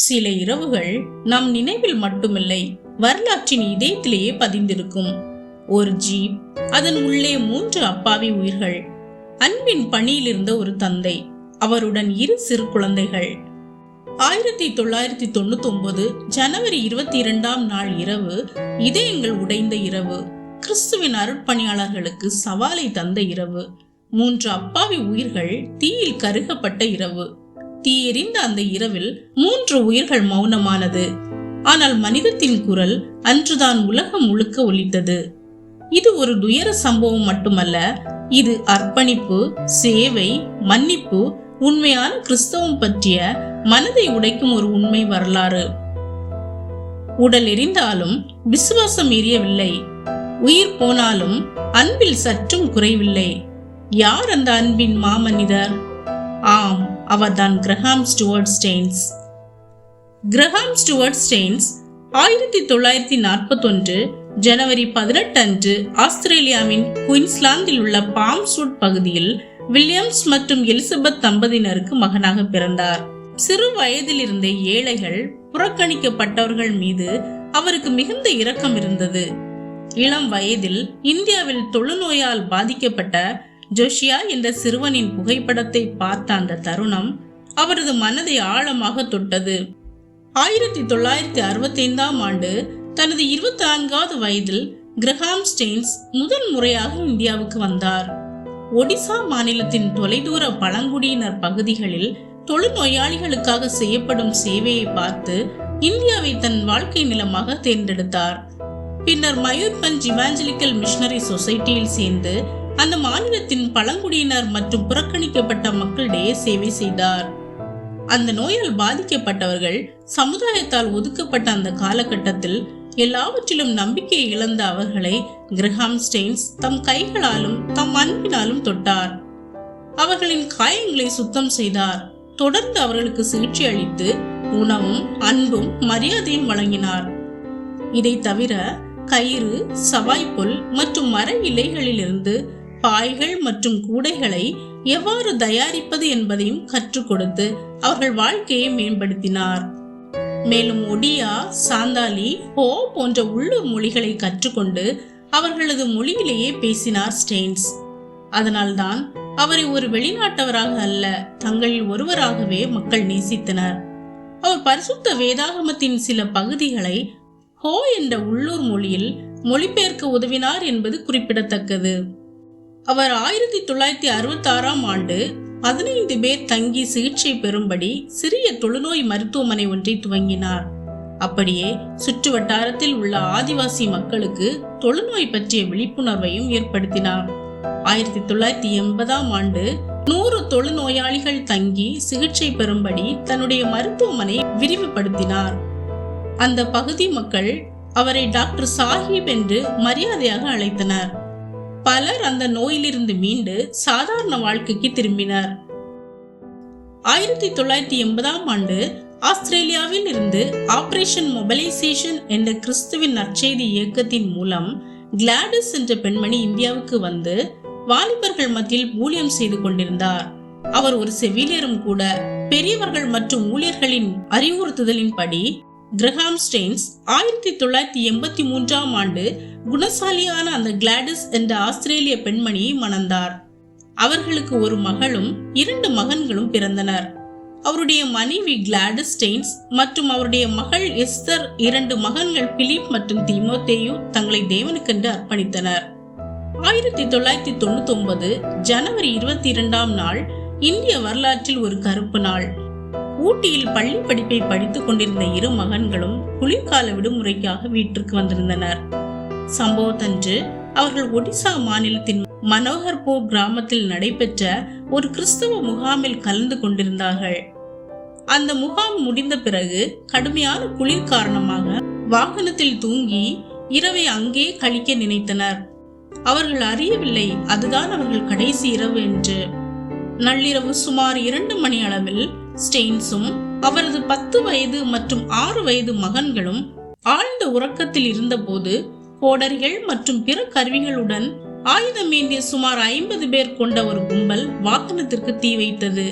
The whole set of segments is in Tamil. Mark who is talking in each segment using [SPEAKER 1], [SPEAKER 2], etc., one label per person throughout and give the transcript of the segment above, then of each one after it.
[SPEAKER 1] சில இரவுகள் நம் நினைவில் மட்டுமில்லை, வரலாற்றின் இதயத்திலேயே பதிந்திருக்கும். ஒரு ஜீப், அதன் உள்ளே 3 அப்பாவி உயிர்கள், அன்பின் பணியில் இருந்த ஒரு தந்தை, அவருடன் 2 சிறு குழந்தைகள். 1999 ஜனவரி 22ஆம் நாள் இரவு இதயங்கள் உடைந்த இரவு, கிறிஸ்துவின் அருட்பணியாளர்களுக்கு சவாலை தந்த இரவு, 3 அப்பாவி உயிர்கள் தீயில் கருகப்பட்ட இரவு. தீயெறிந்த அந்த இரவில் 3 உயிர்கள் மௌனமானது. ஆனால் மனிதத்தின் குரல் அன்றுதான் உலகம் முழுக்க ஒலித்தது. இது ஒரு துயர சம்பவம் மட்டுமல்ல, இது அர்ப்பணிப்பு, சேவை, மன்னிப்பு, உண்மையான கிறிஸ்தவம் பற்றிய மனதை உடைக்கும் ஒரு உண்மை வரலாறு. உடல் எரிந்தாலும் விசுவாசம் எரியவில்லை, உயிர் போனாலும் அன்பில் சற்றும் குறைவில்லை. யார் அந்த அன்பின் மாமனிதர்? ஆம், அவர்தான் Graham Stuart Staines. Graham Stuart Staines 1941 ஜனவரி 18 அன்று ஆஸ்திரேலியாவின் குயின்ஸ்லாந்தில் உள்ள பாம்ஸ்வுட் பகுதியில் வில்லியம்ஸ் மற்றும் எலிசபெத் தம்பதியினருக்கு மகனாக பிறந்தார். சிறு வயதிலிருந்தே ஏழைகள், புறக்கணிக்கப்பட்டவர்கள் மீது அவருக்கு மிகுந்த இரக்கம் இருந்தது. இளம் வயதில் இந்தியாவில் தொழுநோயால் பாதிக்கப்பட்ட ஜோஷியா என்ற சிறுவனின் புகைப்படத்தை பார்த்த அந்த தருணம் அவரது மனதை ஆழமாக தொட்டது. 1965ஆம் ஆண்டு தனது 24வது வயதில் கிரஹாம் ஸ்டெயின்ஸ் முதல் முறையாக இந்தியாவுக்கு வந்தார். ஒடிசா மாநிலத்தின் தொலைதூர பழங்குடியினர் பகுதிகளில் தொழுநோயாளிகளுக்காக செய்யப்படும் சேவையை பார்த்து இந்தியாவை தன் வாழ்க்கை நிலமாக தேர்ந்தெடுத்தார். பின்னர் மயூர்பஞ்ச் இவாஞ்சலிக்கல் மிஷனரி சொசைட்டியில் சேர்ந்து அந்த மாநிலத்தின் பழங்குடியினர் மற்றும் புறக்கணிக்கப்பட்ட மக்களிடையே சேவை செய்தார். அந்த நோயால் பாதிக்கப்பட்டவர்கள் சமுதாயத்தால் ஒதுக்கப்பட்ட அந்த காலகட்டத்தில் எல்லாவற்றிலும் நம்பிக்கையை இழந்த அவர்களை கிரஹாம் ஸ்டெயின்ஸ் தம் கைகளாலும் தம் அன்பினாலும் தொட்டார். அவர்களின் காயங்களை சுத்தம் செய்தார். தொடர்ந்து அவர்களுக்கு சிகிச்சை அளித்து உணவும் அன்பும் மரியாதையும் வழங்கினார். இதை தவிர கயிறு, சவாய்ப்புல் மற்றும் மர இலைகளிலிருந்து பாய்கள் மற்றும் கூடைகளை எவ்வாறு தயாரிப்பது என்பதையும் கற்றுக் கொடுத்து அவர்கள் வாழ்க்கையை மேம்படுத்தினார். மேலும் ஒடியா, சாந்தாலி, ஹோ போன்ற உள்ளூர் மொழிகளை கற்றுக்கொண்டு அவர்களது மொழியிலேயே பேசினார் ஸ்டெயின்ஸ். அதனால்தான் அவரை ஒரு வெளிநாட்டவராக அல்ல, தங்களில் ஒருவராகவே மக்கள் நேசித்தனர். அவர் பரிசுத்த வேதாகமத்தின் சில பகுதிகளை ஹோ என்ற உள்ளூர் மொழியில் மொழிபெயர்க்க உதவினார் என்பது குறிப்பிடத்தக்கது. அவர் 1966ஆம் ஆண்டு 15 பேர் தங்கி சிகிச்சை பெறும்படி சிறிய தொழுநோய் மருத்துவமனை ஒன்றை துவங்கினார். அப்படியே சுற்று வட்டாரத்தில் உள்ள ஆதிவாசி மக்களுக்கு தொழுநோய் பற்றிய விழிப்புணர்வையும் ஏற்படுத்தினார். 1980ஆம் ஆண்டு 100 தொழுநோயாளிகள் தங்கி சிகிச்சை பெறும்படி தன்னுடைய மருத்துவமனை விரிவுபடுத்தினார். அந்த பகுதி மக்கள் அவரை டாக்டர் சாஹிப் என்று மரியாதையாக அழைத்தனர். பலர் அந்த நோயிலிருந்து மீண்டு சாதாரண வாழ்க்கைக்கு திரும்பினர். 1980ஆம் ஆண்டு ஆஸ்திரேலியாவில் இருந்து ஆபரேஷன் மொபைலைசேஷன் என்ற கிறிஸ்துவின் நற்செய்தி இயக்கத்தின் மூலம் கிளாடிஸ் என்ற பெண்மணி இந்தியாவுக்கு வந்து வாலிபர்கள் மத்தியில் ஊழியம் செய்து கொண்டிருந்தார். அவர் ஒரு செவிலியரும் கூட. பெரியவர்கள் மற்றும் ஊழியர்களின் அறிவுறுத்துதலின்படி கிரஹாம் ஸ்டெயின்ஸ் 1983ஆம் ஆண்டு குணசாலியான அந்த கிளாடிஸ் என்ற ஆஸ்திரேலிய பெண்மணியை மணந்தார். அவர்களுக்கு ஒரு மகளும் 2 மகன்களும் பிறந்தனர். அவருடைய மனைவி கிளாடிஸ் ஸ்டெயின்ஸ் மற்றும் அவருடைய மகள் எஸ்தர், 2 மகன்கள் பிலிப் மற்றும் தீமோத்தேயு தங்களை தேவனுக்கென்று அர்ப்பணித்தனர். 1999 ஜனவரி 22ஆம் நாள் இந்திய வரலாற்றில் ஒரு கருப்பு நாள். ஊட்டியில் பள்ளி படிப்பை படித்துக் கொண்டிருந்த 2 மகன்களும் குளிர்கால விடுமுறைக்காக வீட்டிற்கு வந்திருந்தனர். சம்பவத்தன்று அவர்கள் ஒடிசா மாநிலத்தின் மனோகர்பூர் கிராமத்தில் நடைபெற்ற ஒரு கிறிஸ்தவ முகாமில் கலந்து கொண்டிருந்தார்கள். அந்த முகாம் முடிந்த பிறகு கடுமையான குளிர் காரணமாக வாகனத்தில் தூங்கி இரவை அங்கே கழிக்க நினைத்தனர். அவர்கள் அறியவில்லை அதுதான் அவர்கள் கடைசி இரவு என்று. நள்ளிரவு சுமார் 2 மணி அளவில் ஸ்டெயின்ஸும் அவரது 10 வயது மற்றும் 6 வயது மகன்களும் ஆழ்ந்த உறக்கத்தில் இருந்தபோது கோடரிகள் மற்றும் பிற கருவிகளுடன் ஆயுதமேந்திய சுமார் 50 பேர் கொண்ட ஒரு கும்பல் வாகனத்திற்கு தீ வைத்தது.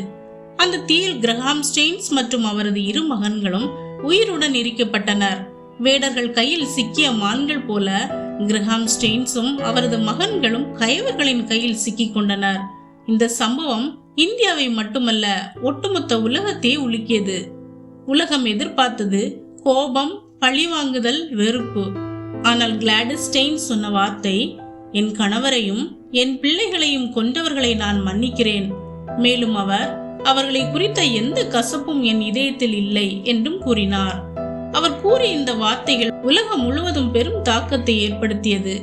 [SPEAKER 1] அந்த தீயில் கிரஹாம் ஸ்டெயின்ஸ் மற்றும் அவரது இரு மகன்களும் உயிருடன் எரிக்கப்பட்டனர். வேடர்கள் கையில் சிக்கிய மான்கள் போல கிரஹாம் ஸ்டெயின்ஸும் அவரது மகன்களும் கயவர்களின் கையில் சிக்கிக் கொண்டனர். இந்த சம்பவம் இந்தியாவை மட்டுமல்ல, ஒட்டுமொத்த உலகத்தையே உலுக்கியது. உலகம் எதிர்பார்த்தது கோபம், பழிவாங்குதல், வெறுப்பு. ஆனால் கிளாடிஸ் ஸ்டெயின்ஸ் சொன்ன வார்த்தை, என் கணவரையும் என் பிள்ளைகளையும் கொன்றவர்களை நான் மன்னிக்கிறேன். மேலும் அவர்களை குறித்த எந்த கசப்பும் என் இதயத்தில் இல்லை என்றும் கூறினார். அவர் கூறிய இந்த வார்த்தைகள் உலகம் முழுவதும் பெரும் தாக்கத்தை ஏற்படுத்தியது.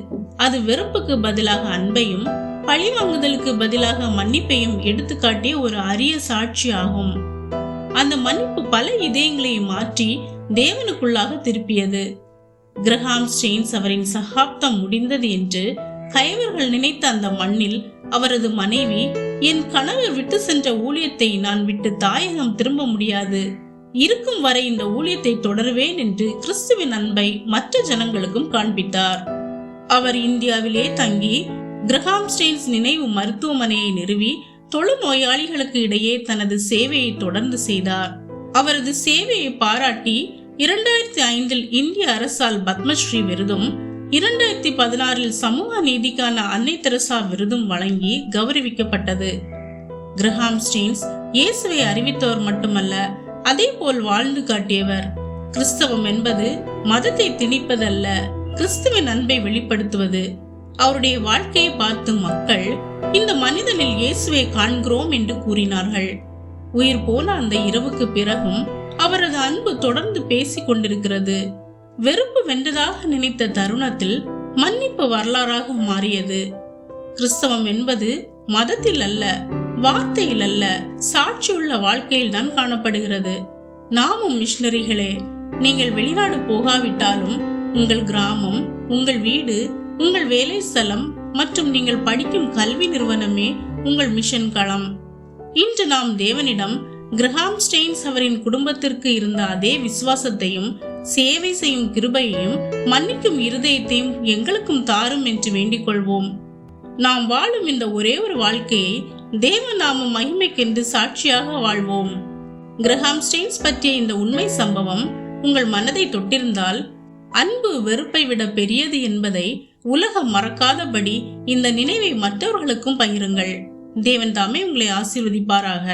[SPEAKER 1] அது வெறுப்புக்கு பதிலாக அன்பையும், பழிவாங்குதலுக்கு பதிலாக மன்னிப்பையும் எடுத்துக்காட்டிய ஒரு அரிய சாட்சி ஆகும். அந்த மன்னிப்பு பல இதயங்களை மாற்றி தேவனுக்குள்ளாக திருப்பியது. கிரஹாம் ஸ்டெயின்ஸ் அவரின் சகாப்தம் முடிந்தது என்று கயவர்கள் நினைத்த அந்த மண்ணில் அவரது மனைவி, என் கணவர் விட்டு சென்ற ஊழியத்தை நான் விட்டு தாயகம் திரும்ப முடியாது, இருக்கும் வரை இந்த ஊழியத்தை தொடருவேன் என்று கிறிஸ்துவின் அன்பை மற்ற ஜனங்களுக்கும் காண்பித்தார். அவர் இந்தியாவிலே தங்கி கிரஹாம் ஸ்டெயின்ஸ் நினைவு மருத்துவமனையை நிறுவி தொழுநோயாளிகளுக்கு இடையே தனது சேவையை தொடர்ந்து செய்தார். அவரது சேவையை பாராட்டி 2005 இந்திய அரசால் பத்மஸ்ரீ விருதும் 2016 சமூக நீதிக்கான அன்னை தெரசா விருதும் வழங்கி கௌரவிக்கப்பட்டது. கிரஹாம் ஸ்டெயின்ஸ் இயேசுவை அறிவித்தவர் மட்டுமல்ல, அதே போல் வாழ்ந்து காட்டியவர். கிறிஸ்தவம் என்பது மதத்தை திணிப்பதல்ல, கிறிஸ்துவின் அன்பை வெளிப்படுத்துவது. அவருடைய வாழ்க்கையை பார்த்து மக்கள், இந்த மனிதனில் இயேசுவை காண்கிறோம் என்று கூறினார்கள். உயிர் போன அந்த இரவுக்கு பிறகும் அவரது அன்பு தொடர்ந்து பேசிக் கொண்டிருக்கிறது. வெறுப்பு வென்றதாக நினைத்த தருணத்தில் மன்னிப்பு வரலாறாக மாறியது. கிறிஸ்தவம் என்பது மதத்தில் அல்ல, வார்த்தையில் அல்ல, சாட்சியுள்ள வாழ்க்கையில் தான் காணப்படுகிறது. நாமும் மிஷனரிகளே, நீங்கள் வெளிநாடு போகாவிட்டாலும் உங்கள் கிராமம், உங்கள் வீடு, உங்கள் வேலை ஸ்தலம் மற்றும் நீங்கள் படிக்கும் கல்வி நிறுவனமே உங்கள் மிஷன் களம். இன்று நாம் தேவனிடம் கிரஹாம் ஸ்டெயின்ஸ் அவரின் குடும்பத்திற்கு இருந்த அதே விசுவாசத்தையும், சேவை செய்யும் கிருபையையும், மன்னிக்கும் இருதயத்தையும் எங்களுக்கும் தாரும் என்று வேண்டிக் கொள்வோம். நாம் வாழும் இந்த ஒரே ஒரு வாழ்க்கையை தேவ நாம மகிமைக்கென்று சாட்சியாக வாழ்வோம். கிரஹாம் ஸ்டெயின்ஸ் பற்றிய இந்த உண்மை சம்பவம் உங்கள் மனதை தொட்டிருந்தால், அன்பு வெறுப்பை விட பெரியது என்பதை உலகம் மறக்காதபடி இந்த நினைவை மற்றவர்களுக்கும் பகிருங்கள். தேவன் தாமே உங்களை ஆசீர்வதிப்பாராக.